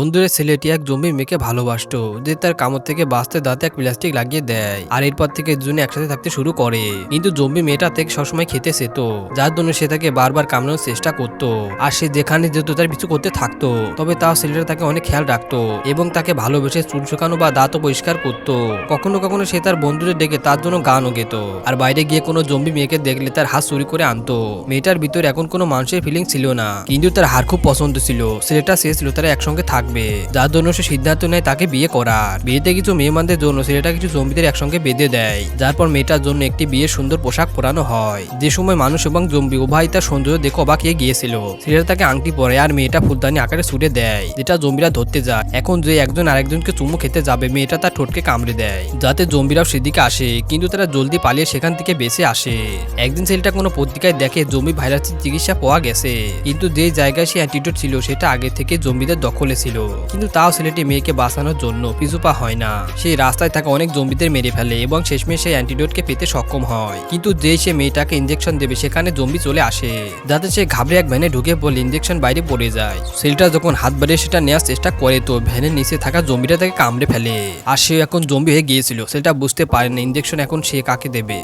বন্ধুদের ছেলেটি এক জম্বি মেয়েকে ভালোবাসতো, যে তার কামড় থেকে বাঁচতে দাঁতে এক প্লাস্টিক লাগিয়ে দেয়। আর এরপর থেকে দুজনে একসাথে থাকতে শুরু করে। কিন্তু জম্বি মেয়েটা থেকে সবসময় খেতে চেত, যার জন্য সে তাকে বারবার কামড়ানোর চেষ্টা করত। আর সে যেখানে যেত তার পিছু করতে থাকতো। তবে তাও ছেলেটা তাকে অনেক খেয়াল রাখতো এবং তাকে ভালোবেসে চুল শুকানো বা দাঁতও পরিষ্কার করতো। কখনো কখনো সে তার বন্ধুদের ডেকে তার জন্য গানও গেত। আর বাইরে গিয়ে কোনো জম্বি মেয়েকে দেখলে তার হাত চুরি করে আনতো। মেয়েটার ভিতরে এখন কোনো মানুষের ফিলিং ছিল না, কিন্তু তার হার খুব পছন্দ ছিল। ছেলেটা চেয়েছিল তারা একসঙ্গে থাকবে, যার জন্য সে সিদ্ধান্ত নেয় তাকে বিয়ে করার। বিয়েতে কিছু মেহমানদের জন্য ছেলেটা কিছু জম্বিদের একসঙ্গে বেঁধে দেয়, যার পর মেয়েটার জন্য একটি বিয়ের সুন্দর পোশাক পরানো হয়। যে সময় মানুষ এবং জম্বি উভয় তার সৌন্দর্য দেখে অবাক হয়ে গিয়েছিল। ছেলেটা তাকে আংটি পরে আর মেয়েটা ফুলদানি আকারে ছুটে দেয়, যেটা জম্বিরা ধরতে যায়। এখন যে একজন আরেকজনকে চুমু খেতে যাবে, মেয়েটা তার ঠোঁটকে কামড়ে দেয়, যাতে জম্বিরাও সেদিকে আসে। কিন্তু তারা জলদি পালিয়ে সেখান থেকে বেঁচে আসে। একদিন ছেলেটা কোনো পত্রিকায় দেখে জম্বি ভাইরাসের চিকিৎসা পাওয়া গেছে, কিন্তু যে জায়গায় সে অ্যান্টিডোট ছিল সেটা আগে থেকে জম্বিদের দখলে ছিল। কিন্তু তাও ছেলেটি মেয়েকে বাঁচানোর জন্য পিছুপা হয় না। সেই রাস্তায় থাকা অনেক জম্বিদের মেরে ফেলে এবং শেষমেশ সেই অ্যান্টিডোটকে পেতে সক্ষম হয়। কিন্তু যেই সে মেয়েটাকে ইনজেকশন দেবে, সেখানে জম্বি চলে আসে, যাতে সে ঘাবড়ে এক ভ্যানে ঢুকে পড়লে ইনজেকশন বাইরে পড়ে যায়। ছেলেটা যখন হাত বাড়িয়ে সেটা নেওয়ার চেষ্টা করে, তো ভ্যানের নিচে থাকা জম্বিটা তাকে কামড়ে ফেলে। আর সে এখন জম্বি হয়ে গিয়েছিল। ছেলেটা বুঝতে পারে না ইনজেকশন এখন সে কাকে দেবে।